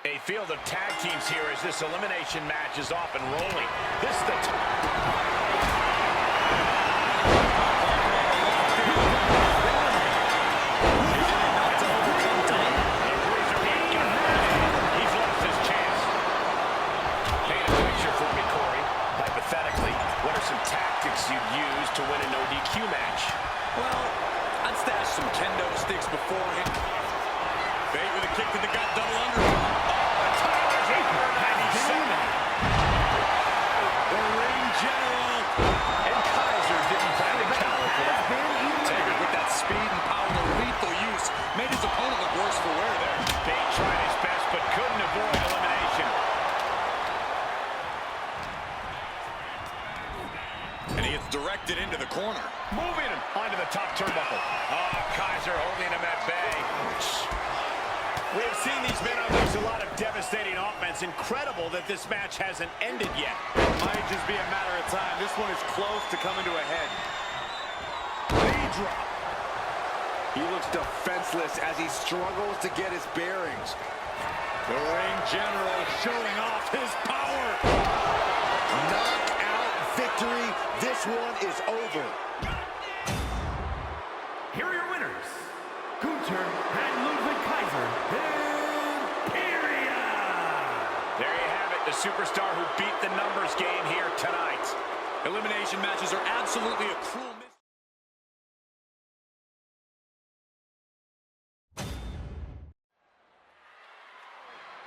A field of tag teams here as this elimination match is off and rolling. This is the time. He's lost his chance. Paint a picture for me, Corey. Hypothetically, what are some tactics you'd use to win a no DQ match? Well, I'd stash some kendo sticks beforehand. Bait with a kick to the gut, double under. The ring general. And Kaiser didn't find a counter for that. Taker with that speed and power to lethal use made his opponent look worse for wear there. Bate tried his best but couldn't avoid elimination. And he gets directed into the corner. Moving him onto the top turnbuckle. Oh, Kaiser holding him at bay. We have seen these men unleash a lot of devastating offense. Incredible that this match hasn't ended yet. Might just be a matter of time. This one is close to coming to a head. Knee drop. He looks defenseless as he struggles to get his bearings. The ring general showing off his power. Knockout victory. This one is over. Here are your winners, Gunther and Ludwig Kaiser. There you have it, the superstar who beat the numbers game here tonight. Elimination matches are absolutely a cruel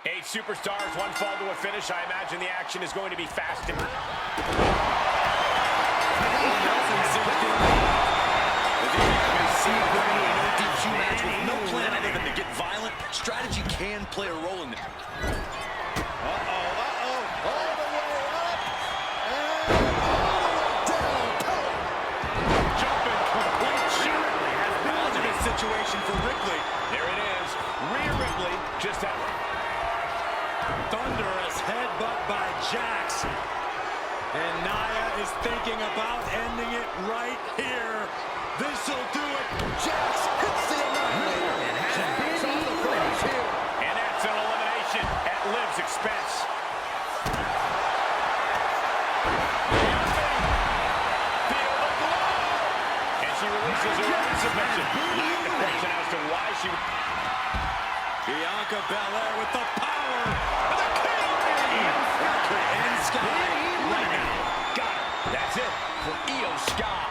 Eight superstars, one fall to a finish. I imagine the action is going to be fast and... no plan other than to get violent. Strategy can play a role in it. All the way up and all the way down. Jumping complete shot. Positive situation for Ripley. There it is. Rhea Ripley just out. Thunderous headbutt by Jax. And Nia is thinking about ending it right here. This'll do it. Jax hits the annihilator. Jax on the finish here. And that's an elimination at Liv's expense. Feel the glow. And she releases her own submission. Not the question as to why she... Bianca Belair with the power. The king. That could end Sky right now. Got it. That's it for Io Sky.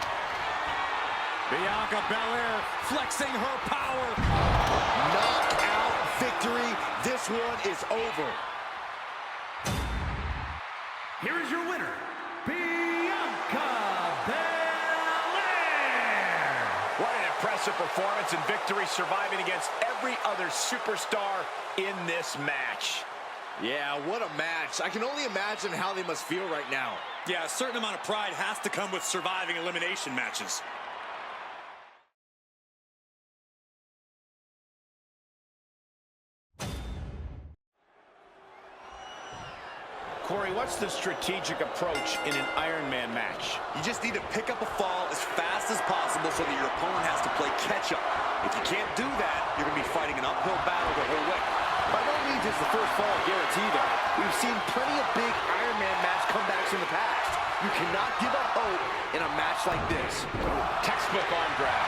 Bianca Belair flexing her power. Knockout victory. This one is over. Here is your winner, Bianca Belair. What an impressive performance and victory, surviving against every other superstar in this match. Yeah, what a match. I can only imagine how they must feel right now. Yeah, a certain amount of pride has to come with surviving elimination matches. Corey, what's the strategic approach in an Iron Man match? You just need to pick up a fall as fast as possible so that your opponent has to play catch-up. If you can't do that, you're going to be fighting an uphill battle the whole way. By no means is the first fall a guarantee, though. We've seen plenty of big Iron Man match comebacks in the past. You cannot give up hope in a match like this. Textbook arm drag.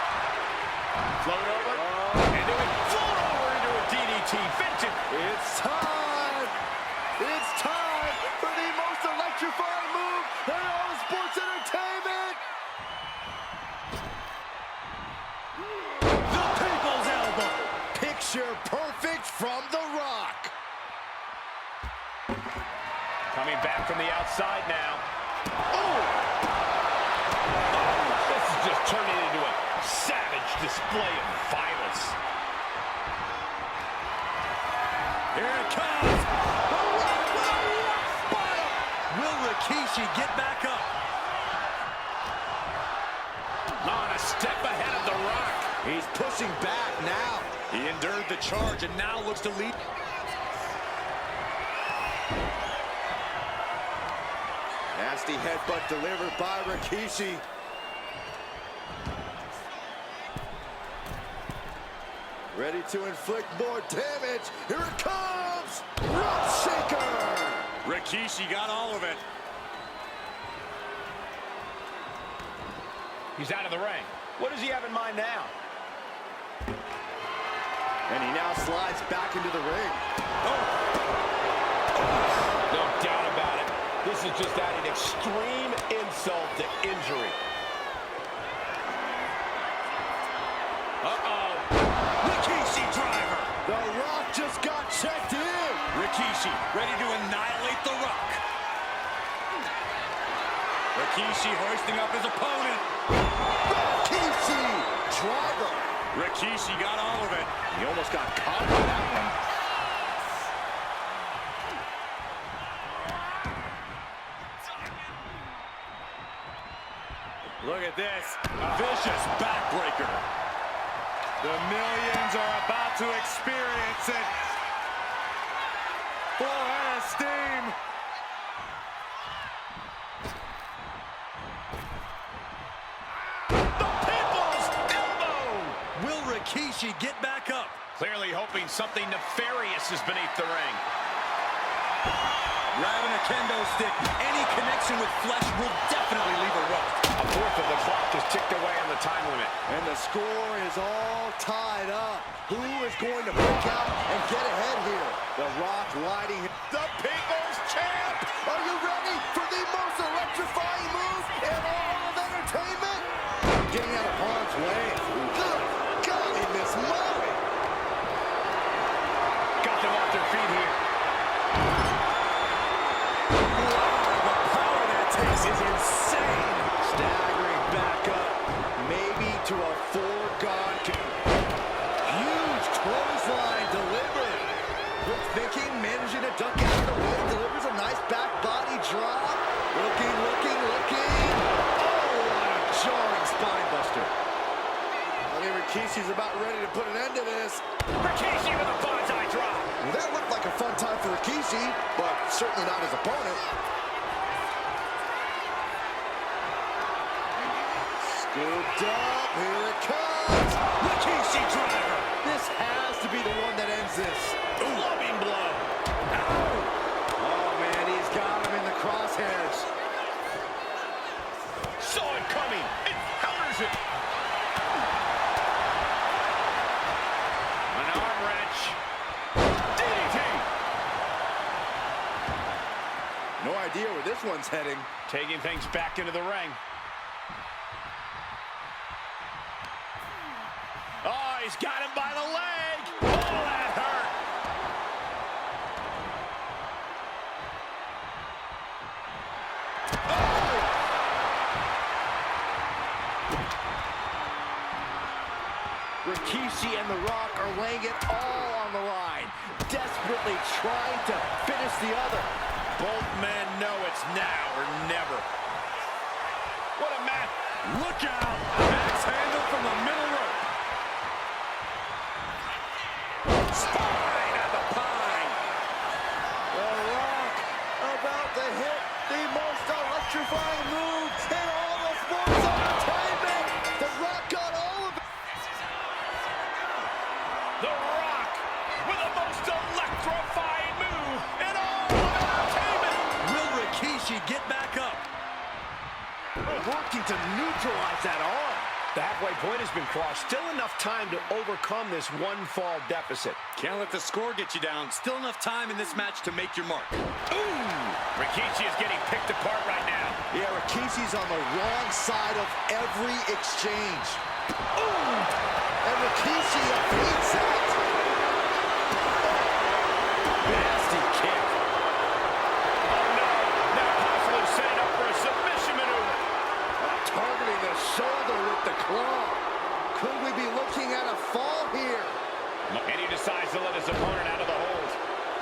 Float over, and do it. Float over into a DDT. Vincent. It's time! It's time for the most electrifying move in all of sports entertainment! The People's Elbow. Picture perfect from The Rock. Coming back from the outside now. Oh, this is just turning into a savage display of violence. Here it comes. The Rock with a rock bottom. Will Rikishi get back up? On a step ahead of The Rock. He's pushing back now. He endured the charge and now looks to lead. Nasty headbutt delivered by Rikishi. Ready to inflict more damage. Here it comes! goes. Rough shaker. Rikishi got all of it. He's out of the ring. What does he have in mind now? And he now slides back into the ring. No doubt about it. This is just adding extreme insult to injury. Uh-oh. Rikishi driver. The Rock just got checked in. Rikishi ready to annihilate The Rock. Rikishi hoisting up his opponent. Rikishi driver. Rikishi got all of it. He almost got caught by that one. Look at this. Vicious backbreaker. The millions are about to experience it. Full head of steam. The people's elbow! Will Rikishi get back up? Clearly hoping something nefarious is beneath the ring. Grabbing a kendo stick. Any connection with flesh will definitely leave a rope. A fourth of the clock is ticked away on the time limit. And the score is all tied up. Who is going to break out and get ahead here? The Rock lighting. The People's Champ! Are you ready for the most electrifying move in all of entertainment? Getting out of harm's way. Good golly, Miss Molly. Got them off their feet here. The power that takes is insane. Staggering back up. Maybe to a foregone. Huge clothesline delivered. Quick thinking, managing to duck out of the way. Delivers a nice back body drop. Looking. Oh, what a jarring spine buster. I think Rikishi's about ready to put an end to this. Rikishi with a bonsai drop. Well, that looked like a fun time for Rikishi, but certainly not his opponent. Scooped up, here it comes. Rikishi driver. This has to be the one that ends this. Loving blow. Oh, man, he's got him in the crosshairs. Saw it coming. It counters it. An arm wrench. DDT. No idea where this one's heading. Taking things back into the ring. Oh, he's got him by the leg. Oh, that hurt. Rikishi and The Rock are laying it all on the line, desperately trying to finish the other. Both men know it's now or never. What a match. Look out. Axe handle from the middle rope. Spine at the pine. The Rock about to hit the most electrifying move in all of sports entertainment. The Rock got all of it. The Rock with the most electrifying move in all of entertainment. Will Rikishi get back up? Working to neutralize that arm. The halfway point has been crossed. Still enough time to overcome this one fall deficit. Can't let the score get you down. Still enough time in this match to make your mark. Ooh! Rikishi is getting picked apart right now. Yeah, Rikishi's on the wrong side of every exchange. Ooh! And Rikishi beats that. Nasty kick. Oh no! Now possibly setting up for a submission maneuver. Targeting the shoulder with the claw. Could we be looking at a fall here? And he decides to let his opponent out of the hold.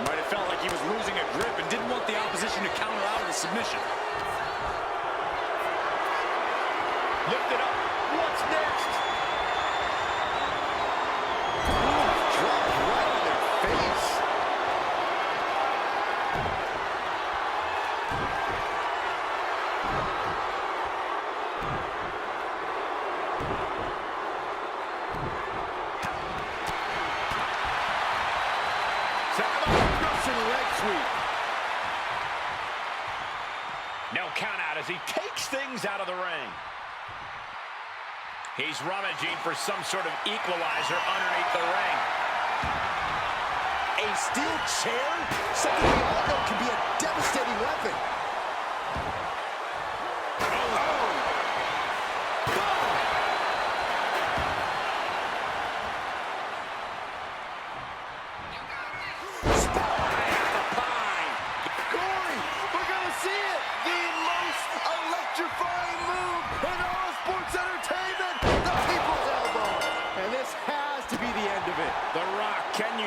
Might have felt like he was losing a grip and didn't want the opposition to counter out of the submission. Lift it up. What's next? Dropped right on their face. as he takes things out of the ring. He's rummaging for some sort of equalizer underneath the ring. A steel chair? Something we all know can be a devastating weapon.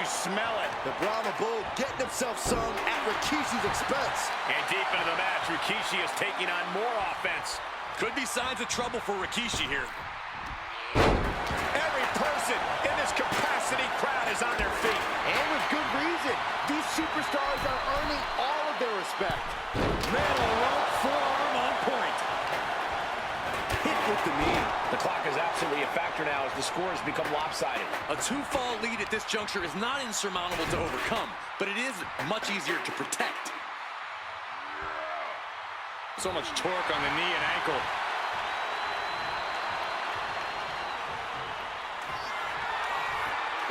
Smell it. The Brahma Bull getting himself some at Rikishi's expense. And deep into the match, Rikishi is taking on more offense. Could be signs of trouble for Rikishi here. Every person in this capacity crowd is on their feet. And with good reason. These superstars are earning all of their respect. Metal rope forearm on point. Hit with the knee. The clock is absolutely a factor now as the score has become lopsided. A two-fall lead at this juncture is not insurmountable to overcome, but it is much easier to protect. So much torque on the knee and ankle.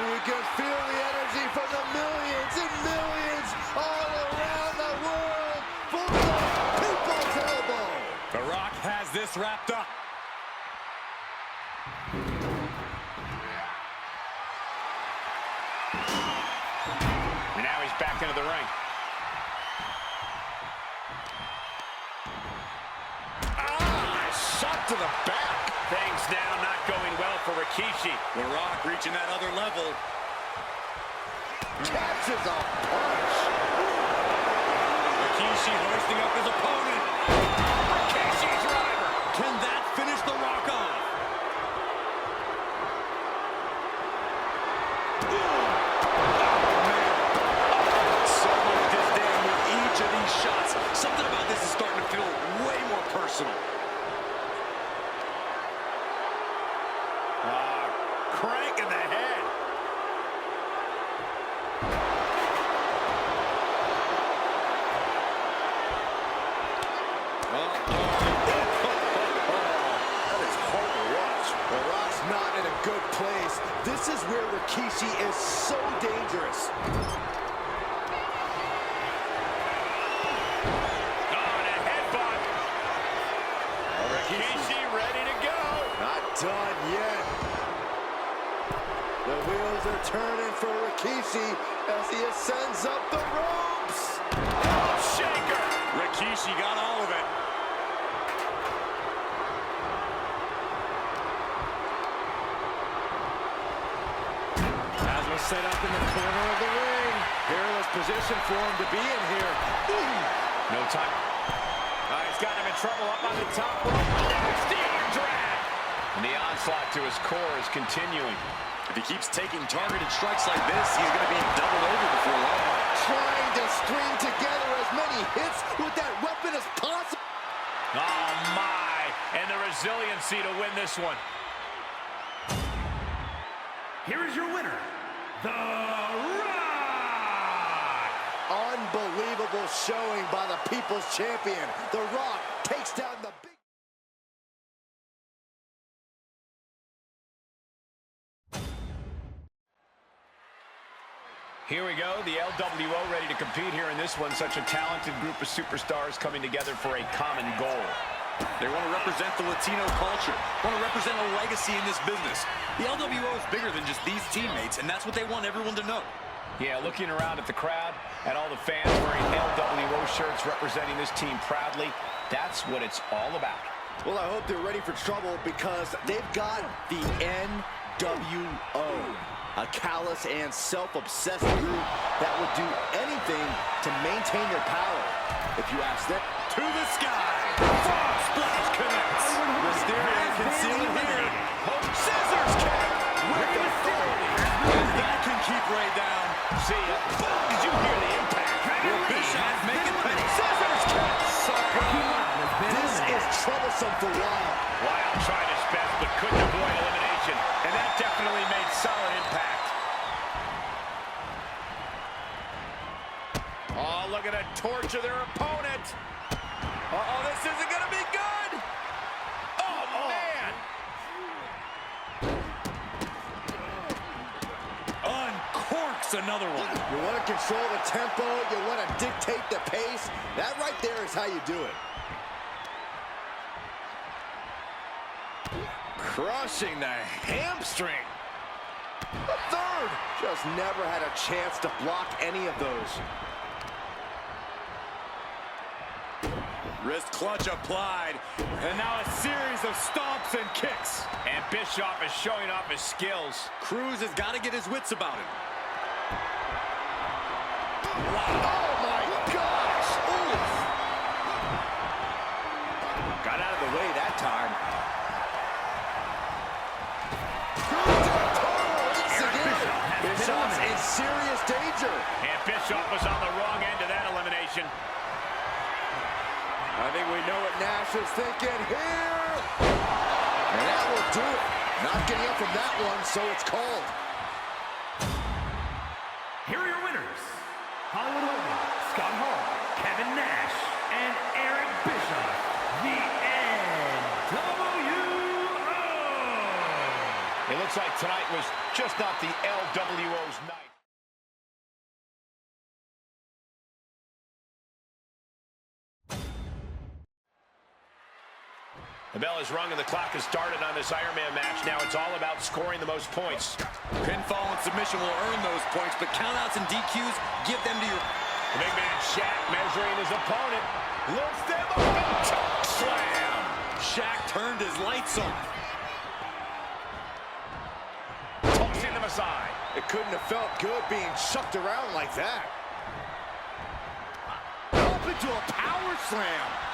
You can feel the energy from the millions and millions all around the world for the people's elbow. The Rock has this wrapped up. And now he's back into the ring. Shot to the back. Things now not going well for Rikishi. The Rock reaching that other level. Catches a punch. Rikishi hoisting up his opponent. Rikishi driver. Can that finish The Rock off? So much disdain with each of these shots. Something about this is starting to feel way more personal. Crank in the head. That is hard to watch. The Rock's not in a good place. This is where Rikishi is so dangerous. Rikishi ready to go. Not done yet. The wheels are turning for Rikishi as he ascends up the ropes. Shaker. Rikishi got all of it. As was set up in the corner of the ring. Perilous position for him to be in here. No time. He's got him in trouble up on the top rope. Nasty arm drag. And the onslaught to his core is continuing. If he keeps taking targeted strikes like this, he's going to be doubled over before long. Trying to string together as many hits with that weapon as possible. Oh, my. And the resiliency to win this one. Here is your winner, The Rock! Unbelievable showing by the People's Champion. The Rock takes down the big... Here we go, the LWO ready to compete here in this one. Such a talented group of superstars coming together for a common goal. They want to represent the Latino culture, want to represent a legacy in this business. The LWO is bigger than just these teammates, and that's what they want everyone to know. Yeah, looking around at the crowd, at all the fans wearing LWO shirts representing this team proudly, that's what it's all about. Well, I hope they're ready for trouble because they've got the NWO. A callous and self-obsessed group that would do anything to maintain their power. If you ask them. To the sky. Frog splash connects. Mysterio can seal it here. Scissors kick with authority. That can keep Ray down. See ya. Did you hear the impact? Bischoff making the scissors kick. This is troublesome for Wild. Wild tried his best but couldn't avoid elimination. And that definitely made solid impact. Oh, look at the torch of their opponent. Uh-oh, this isn't gonna be good! Oh, man! Uncorks another one. You want to control the tempo, you want to dictate the pace. That right there is how you do it. Crushing the hamstring. A third. Just never had a chance to block any of those. Wrist clutch applied. And now a series of stomps and kicks. And Bischoff is showing off his skills. Cruz has got to get his wits about him. Wow. Oh, my gosh. Oof. Got out of the way that time. Bischoff's in serious danger. And Bischoff was on the wrong end of that elimination. I think we know what Nash is thinking here. And that will do it. Not getting up from that one, so it's called. Here are your winners. Hollywood Hogan, Scott Hall, Kevin Nash, and Eric Bischoff. The NWO. It looks like tonight was just not the LWO's night. The bell is rung and the clock has started on this Iron Man match. Now it's all about scoring the most points. Pinfall and submission will earn those points, but countouts and DQs, give them to your... The big man Shaq measuring his opponent. Lifts them up and choke slam. Shaq turned his lights on. Tossing them aside. It couldn't have felt good being chucked around like that. Up into a power slam.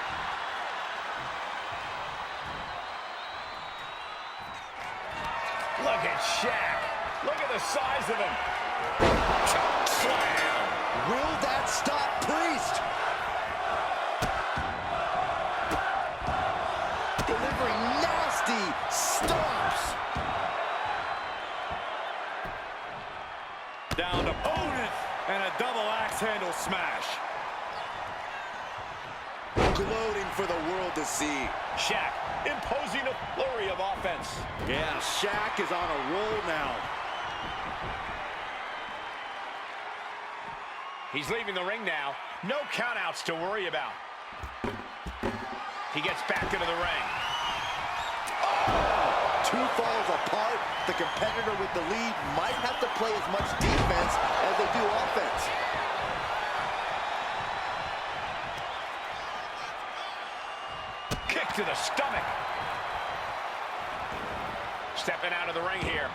Look at Shaq. Look at the size of him. Choke slam. Will that stop Priest? Delivering nasty stomps. Down to opponent and a double axe handle smash. Gloating for the world to see. Shaq imposing a flurry of offense. Yeah, Shaq is on a roll now. He's leaving the ring now. No countouts to worry about. He gets back into the ring. Oh! Two falls apart. The competitor with the lead might have to play as much defense as they do offense. Kick to the stomach. Stepping out of the ring here.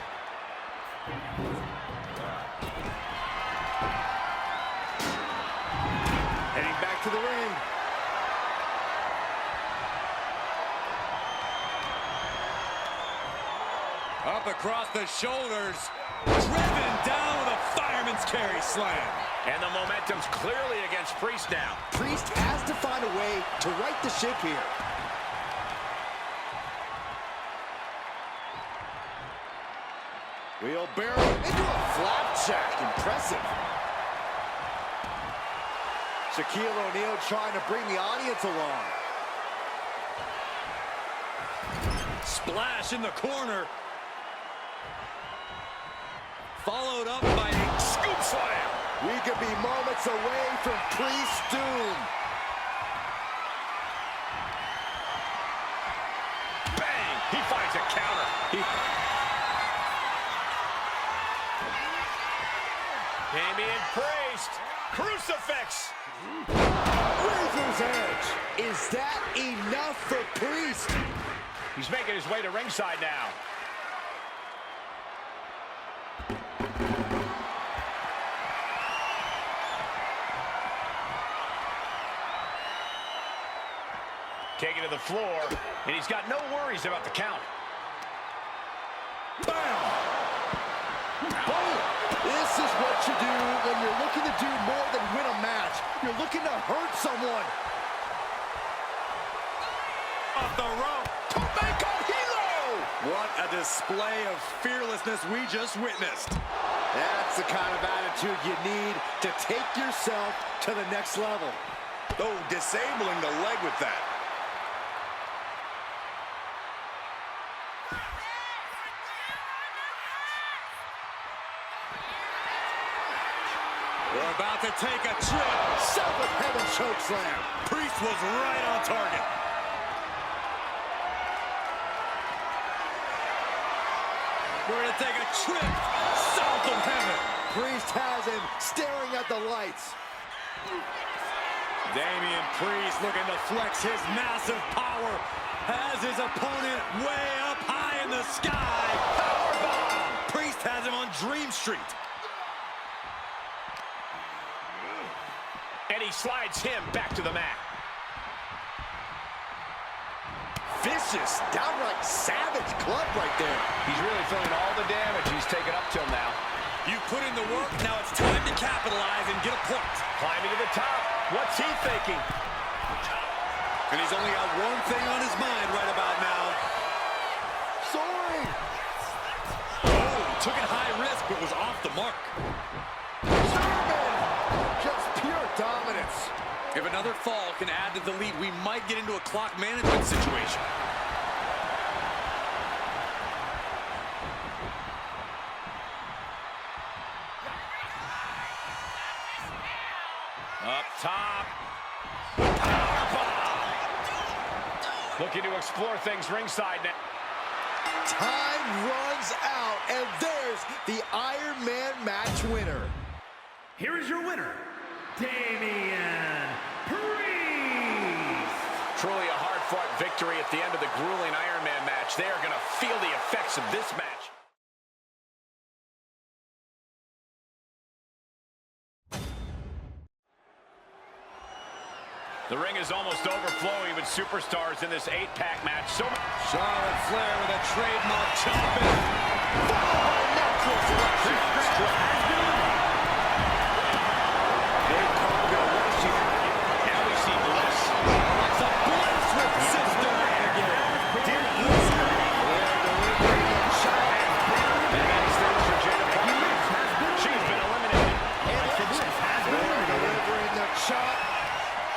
Heading back to the ring. Up across the shoulders. Driven down with a fireman's carry slam. And the momentum's clearly against Priest now. Priest has to find a way to right the ship here. Wheelbarrow into a flapjack. Impressive. Shaquille O'Neal trying to bring the audience along. Splash in the corner. Followed up by a scoop slam. We could be moments away from Priest's doom. Bang! He finds a counter. Damian Priest. Crucifix. Razor's Edge. Is that enough for Priest? He's making his way to ringside now. Taken to the floor, and he's got no worries about the count. Bam! Boom! This is what you do when you're looking to do more than win a match. You're looking to hurt someone. Off the rope. To make a hero! What a display of fearlessness we just witnessed. That's the kind of attitude you need to take yourself to the next level. Oh, disabling the leg with that. We're about to take a trip. Seventh heaven choke slam. Priest was right on target. We're going to take a trip south of heaven. Priest has him staring at the lights. Damian Priest looking to flex his massive power. Has his opponent way up high in the sky. Powerbomb. Priest has him on Dream Street. And he slides him back to the mat. Vicious, downright savage club right there. He's really feeling all the damage he's taken up till now. You put in the work, now it's time to capitalize and get a point. Climbing to the top. What's he thinking? And he's only got one thing on his mind right about now. Soaring. Oh, took it high risk, but was off the mark. German. Just pure dominance. If another fall can add to the lead, we might get into a clock management situation. Up top. Powerbomb. Looking to explore things ringside now. Time runs out, and there's the Iron Man match winner. Here is your winner, Damian Priest. Truly a hard-fought victory at the end of the grueling Iron Man match. They are going to feel the effects of this match. The ring is almost overflowing with superstars in this 8-pack match. Charlotte Flair with a trademark chop in. Natural selection. Dave Cargill, what is she thinking? Now we see Bliss. It's a Bliss with Sister Abigail. Dear Bliss. And that's things for Jada Cargill. She's been eliminated. Delivering the chop.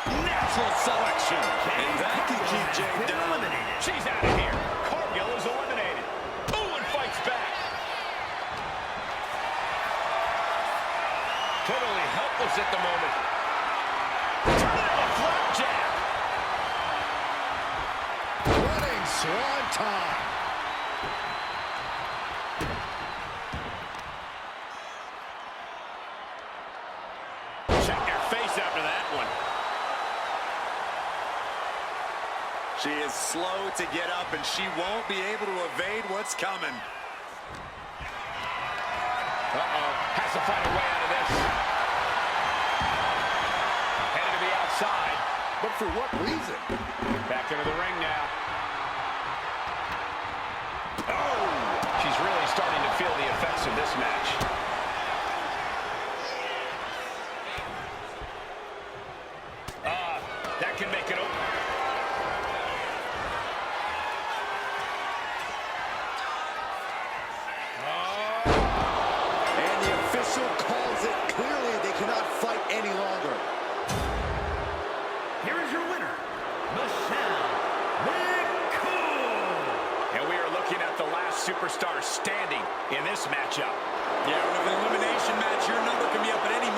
Natural selection. And that can keep Jade down. She's out of here. Cargill is eliminated. Ooh, and fights back. Totally helpless at the moment. Turn it a flapjack. Running swanton. Check your face after that one. She is slow to get up, and she won't be able to evade what's coming. Uh-oh. Has to find a way out of this. Headed to the outside. But for what reason? Back into the ring now. Oh! She's really starting to feel the effects of this match. That can make it open. And the official calls it clearly. They cannot fight any longer. Here is your winner, Michelle McCool. And we are looking at the last superstar standing in this matchup. Yeah, with an elimination match, your number can be up at any